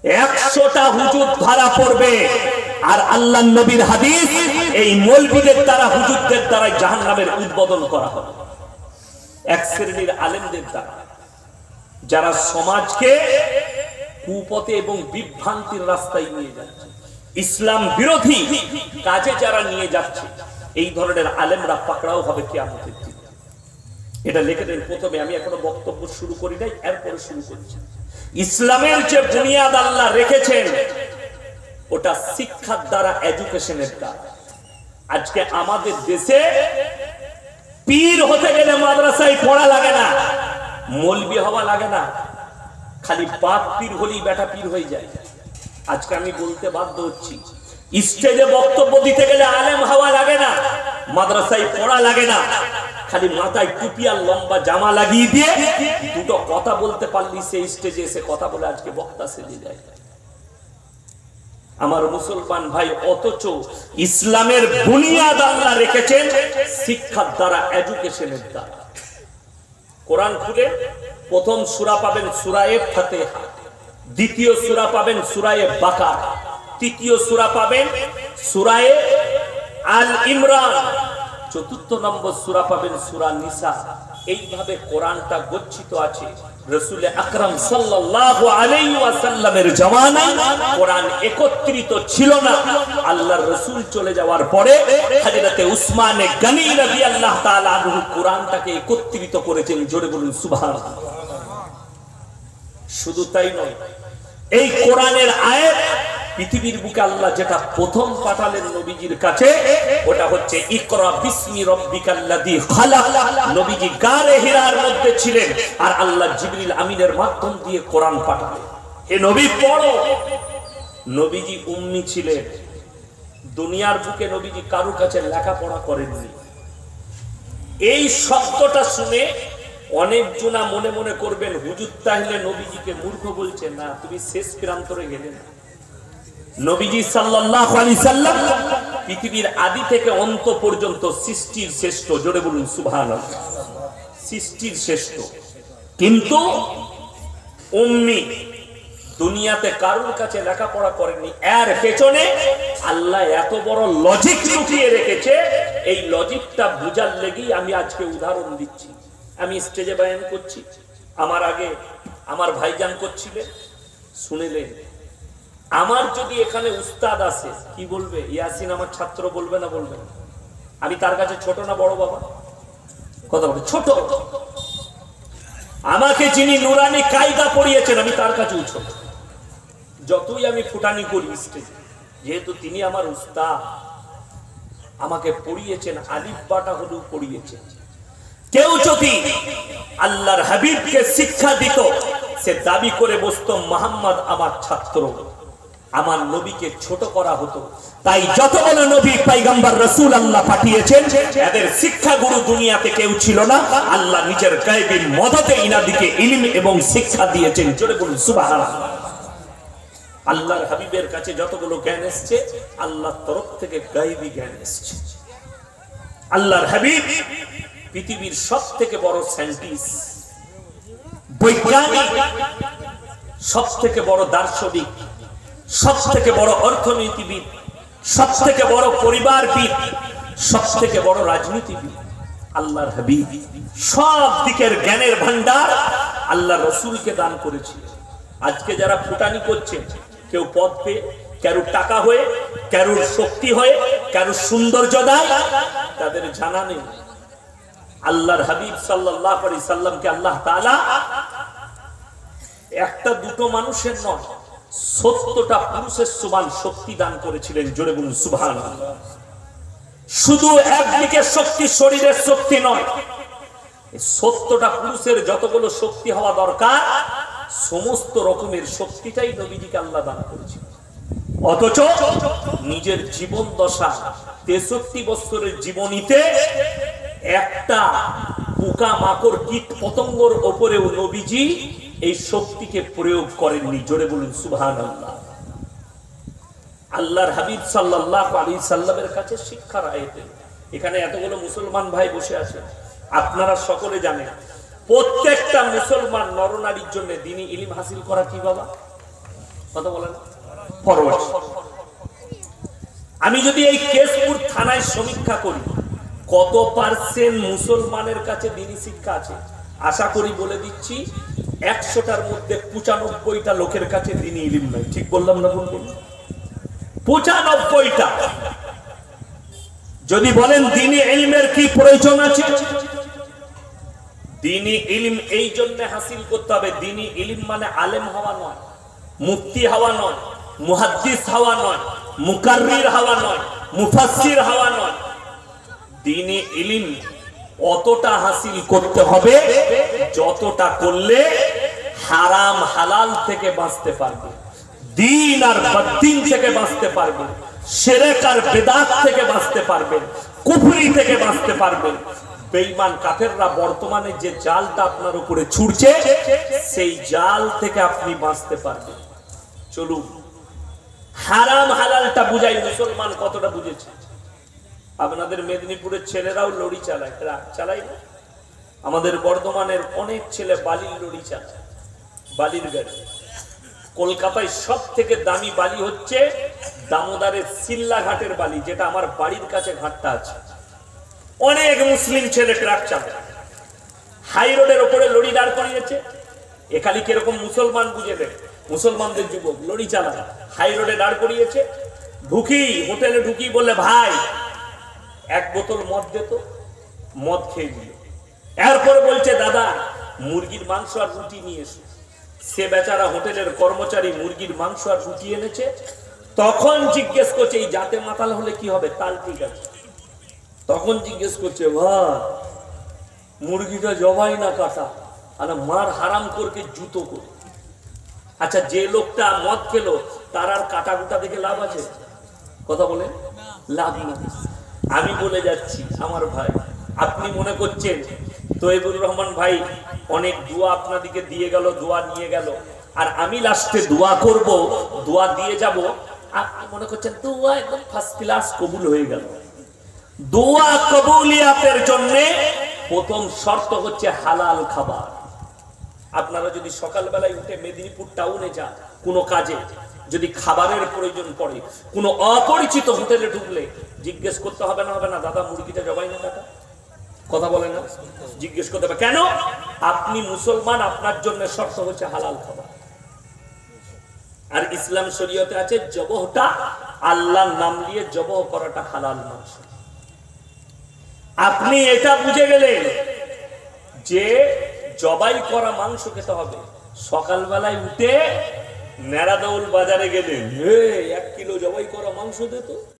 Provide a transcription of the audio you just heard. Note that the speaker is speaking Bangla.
100টা হুজুর ধরা পড়বে, আর আল্লাহর নবীর হাদিস এই মৌলবীদের দ্বারা, হুজুরদের দ্বারা জাহান্নামের উদ্বোধন করা হবে। এক শ্রেণীর আলেমদের দ্বারা, যারা সমাজকে কুপথে এবং বিভ্রান্তির রাস্তায় নিয়ে যাচ্ছে, ইসলাম বিরোধী কাজে যারা নিয়ে যাচ্ছে, এই ধরনের আলেমরা পাকড়াও হবে কিয়ামতের দিন। এটা লিখে দেন প্রথমে, আমি এখনো বক্তব্য শুরু করি নাই, এরপরে শুরু করছি। ইসলামের যে বুনিয়াদ আল্লাহ রেখেছেন ওটা শিক্ষার দ্বারা, এডুকেশনের দ্বারা। আজকে আমাদের দেশে পীর হতে গেলে মাদ্রাসায় পড়া লাগে না, মৌলবি হওয়া লাগে না, খালি বাপ পীর হলেই বেটা পীর হয়ে যায়। আজকে আমি বলতে বাধ্য হচ্ছি, স্টেজে বক্তব্য দিতে গেলে আলেম হওয়া লাগে না, মাদ্রাসায় পড়া লাগে না, খালি মাথায় টুপি আর লম্বা জামা লাগিয়ে দিয়ে দুটো কথা বলতে পারলি সেই স্টেজে এসে কথা বলে আজকে বক্তা সেজে যায়। আমার মুসলমান ভাই, অথচ ইসলামের বুনিয়াদ আল্লাহ রেখেছেন শিক্ষার দ্বারা, এডুকেশনের দ্বারা। কোরআন খুলে প্রথম সূরা পাবেন সূরা ফাতিহা, দ্বিতীয় সূরা পাবেন সূরা বাকারা, তৃতীয় সূরা পাবেন সূরা আল ইমরান, চতুর্থ নম্বর সূরা পাবেন সূরা নিসা। এইভাবে কোরআনটা গচ্ছিত আছে। রাসূল আকরাম সাল্লাল্লাহু আলাইহি ওয়াসাল্লামের জামানায় কোরআন একত্রিত ছিল না। আল্লাহর রাসূল চলে যাওয়ার পরে হযরতে উসমান গনি রাদিয়াল্লাহু তাআলা আনহু কোরআনটাকে একত্রিত করেছেন। জোরে বলুন সুবহানাল্লাহ। শুধু তাই নয়, এই কোরআনের আয়াত পৃথিবীর বুকে আল্লাহ যেটা প্রথম পাঠালেন নবীজির কাছে, ওটা হচ্ছে ইকরা বিসমি রাব্বিকাল্লাযী খালাক। নবীজি গারে হিরার মধ্যে ছিলেন, আর আল্লাহ জিবরিল আমিনের মাধ্যম দিয়ে কোরআন পাঠালেন, হে নবী পড়ো। নবীজি উম্মি ছিলেন, দুনিয়ার বুকে নবীজি কারো কাছে লেখাপড়া করেননি। এই শব্দটা শুনে অনেক জনা মনে মনে করবেন হুজুর তাহলে নবীজিকে মূর্খ বলছে। না, তুমি শেষ প্রান্তরে গেলে না। নবীজি সাল্লাল্লাহু আলাইহি সাল্লাম পৃথিবীর আদি থেকে অন্ত পর্যন্ত সৃষ্টির শ্রেষ্ঠ। জোরে বলুন সুবহানাল্লাহ। সৃষ্টির শ্রেষ্ঠ, কিন্তু উম্মি, দুনিয়াতে কারোর কাছে লেখাপড়া করেননি। এর পেছনে আল্লাহ এত বড় লজিক লুকিয়ে রেখেছে। এই লজিকটা বুঝার লেগেই আমি আজকে উদাহরণ দিচ্ছি। আমি স্টেজে বয়ান করছি, আমার আগে আমার ভাইজান করছিলেন, শুনেলেন। আমার যদি এখানে উস্তাদ আছে, কি বলবে? ইয়াসিন আমার ছাত্র বলবে না? বলবে না। আমি তার কাছে ছোট না বড়? বাবা কথা বলে ছোট। আমাকে যিনি নুরানি কায়দা পড়িয়েছেন, আমি তার কাছেও ছোট। যতই আমি ফুটানি করি স্টেজে, যেহেতু তিনি আমার উস্তাদ, আমাকে পড়িয়েছেন, আলিফ বাটা হলেও পড়িয়েছেন। কেউ যদি আল্লাহর হাবিবকে শিক্ষা দিত, সে দাবি করে বসতো মুহাম্মদ আমার ছাত্র, আমার নবীকে ছোট করা হতো। তাই যতগুলো নবী পয়গম্বর রাসূল আল্লাহ পাঠিয়েছেন, এদের শিক্ষা গুরু দুনিয়াতে কেউ ছিল না। আল্লাহ নিজের গায়বী মদতে ইনাদিকে ইলম এবং শিক্ষা দিয়েছেন। জোরে বলুন সুবহানাল্লাহ। আল্লাহর হাবিবের কাছে যতগুলো জ্ঞান এসেছে, আল্লাহর তরফ থেকে গায়বী জ্ঞান এসেছে। আল্লাহর হাবিব পৃথিবীর সবথেকে বড় সায়েন্টিস্ট, বৈজ্ঞানিক, সবথেকে বড় দার্শনিক, সবথেকে বড় অর্থনীতিবিদ, সবথেকে বড় পরিবারবিদ, সবথেকে বড় রাজনীতিবিদ আল্লাহর হাবিব। সব দিকের জ্ঞানের ভান্ডার আল্লাহ রাসূলকে দান করেছে। আজকে যারা ফুটানি করছে, কেউ পদ পেয়ে, কারোর টাকা হয়ে, কারোর শক্তি হয়ে, কারোর সৌন্দর্য দেয়, তাদের জানা নেই আল্লাহর হাবিব সাল্লাল্লাহু আলাইহি সাল্লামকে আল্লাহ তাআলা একটা দুটো মানুষের নয়, 70টা পুরুষের সমান শক্তি দান করেছিলেন। জোরে বলুন সুবহানাল্লাহ। শুধু একদিকে শক্তি, শরীরের শক্তি নয়, 70টা পুরুষের যতগুলো শক্তি হওয়া দরকার, সমস্ত রকমের শক্তিটাই নবীজিকে আল্লাহ দান করেছিলেন। অথচ নিজের জীবন দশা 63 বছরের জীবনীতে একটা পোকা মাকড় কীট পতঙ্গর উপরেও নবীজি এই শক্তিকে প্রয়োগ করেননি। জোরে বলুন সুবহানাল্লাহ। আল্লাহর হাবিব সাল্লাল্লাহু আলাইহি সাল্লামের কাছে শিক্ষার আয়াতে এখানে এতগুলো মুসলমান ভাই বসে আছেন, আপনারা সকলে জানেন প্রত্যেকটা মুসলমান নরনারীর জন্য দ্বীনি ইলম হাসিল করা কি বাবা কথা বলেন ফরজ। আমি যদি এই কেশপুর থানায় সমীক্ষা করি কত পার্সেন্ট মুসলমানের কাছে দ্বীনি শিক্ষা আছে, আশা করি বলে দিচ্ছি 100টার মধ্যে 95টা লোকের কাছে দ্বীনি ইলম নাই। ঠিক বললাম না ভুল বললাম? 95টা। যদি বলেন দ্বীনি ইলমের কি প্রয়োজন আছে, দ্বীনি ইলম এই জন্য হাসিল করতে হবে। দ্বীনি ইলম মানে আলেম হওয়া নয়, মুফতি হওয়া নয়, মুহাদ্দিস হওয়া নয়, মুকাররির হওয়া নয়, মুফাসসির হওয়া নয়। দ্বীনি ইলম অতটা হাসিল করতে হবে যতটা করলে হারাম হালাল থেকে বাঁচতে পারবে, দ্বীন আর বদ্দীন থেকে বাঁচতে পারবে, শিরক আর বিদআত থেকে বাঁচতে পারবেন, কুফরি থেকে বাঁচতে পারবেন। বেঈমান কাফেররা বর্তমানে যে জালটা আপনার উপরে ছুড়ছে সেই জাল থেকে আপনি বাঁচতে পারবেন। চলুন হারাম হালালটা বুঝাই, মুসলমান কতটা বুঝেছে। আপনাদের মেদিনীপুরের ছেলেরাও লড়ি চালায়, চালায় না? আমাদের বর্ধমানের অনেক ছেলে বালির লড়ি চালায়, বালির গাড়ি। কলকাতায় সব থেকে দামি বালি হচ্ছে দামোদরের সিল্লা ঘাটের বালি, যেটা আমার বাড়ির কাছে ঘাটটা আছে। অনেক মুসলিম ছেলে ট্রাক চালায়, হাই রোডের উপরে লড়ি দাঁড় করিয়েছে। এখালি কিরকম মুসলমান বুঝে দেয়, মুসলমানদের যুবক লড়ি চালায়, হাই রোডে দাঁড় করিয়েছে। ঢুকি হোটেলে ঢুকি বললে ভাই এক বোতল মদ দে তো, মদ খেয়ে নিল। এরপরে বলছে দাদা মুরগির মাংস আর রুটি নিয়ে এসো। সে বেচারা হোটেলের কর্মচারী মুরগির মাংস আর রুটি এনেছে। তখন জিজ্ঞেস করছে এই জাতে মাতাল হলে কি হবে, তাল ঠিক আছে। তখন জিজ্ঞেস করছে ভাই মুরগিটা জবাই না কাটা, আর মার হারাম করকে জুতো করে। আচ্ছা যে লোকটা মদ খেলো তার আর কাটা কুটা দেখে লাভ আছে? কথা বলে লাভ না। আমি বলে যাচ্ছি আমার ভাই, আপনি মনে করছেন তৈবুর রহমান ভাই অনেক দোয়া আপনাদিকে দিয়ে গেল, দোয়া নিয়ে গেল, আর আমি লাস্টে দোয়া করব, দোয়া দিয়ে যাব, আপনি মনে করছেন দোয়া একদম ফার্স্ট ক্লাস কবুল হয়ে গেল। দোয়া কবুলিয়াতের জন্য প্রথম শর্ত হচ্ছে হালাল খাবার। আপনারা যদি সকালবেলায় উঠে মেদিনীপুর টাউনে যান কোনো কাজে, যদি খাবারের প্রয়োজন পড়ে, কোনো অপরিচিত হোটেলে ঢুকলে জিজ্ঞেস করতে হবে না, হবে না দাদা মুরগিটা জবাই না কাটা? কথা বলে না? জিজ্ঞেস করতে হবে। কেন? আপনি মুসলমান, আপনার জন্য শর্ত হচ্ছে হালাল খাবার। আর ইসলাম শরীয়তে আছে জবহটা আল্লাহর নাম দিয়ে জবহ করাটা হালাল মাংস। আপনি এটা বুঝে গেলেন যে জবাই করা মাংস খেতে হবে। সকালবেলায় উঠে নেড়াদৌল বাজারে গেলেন, 1 কিলো জবাই করা মাংস দে তো।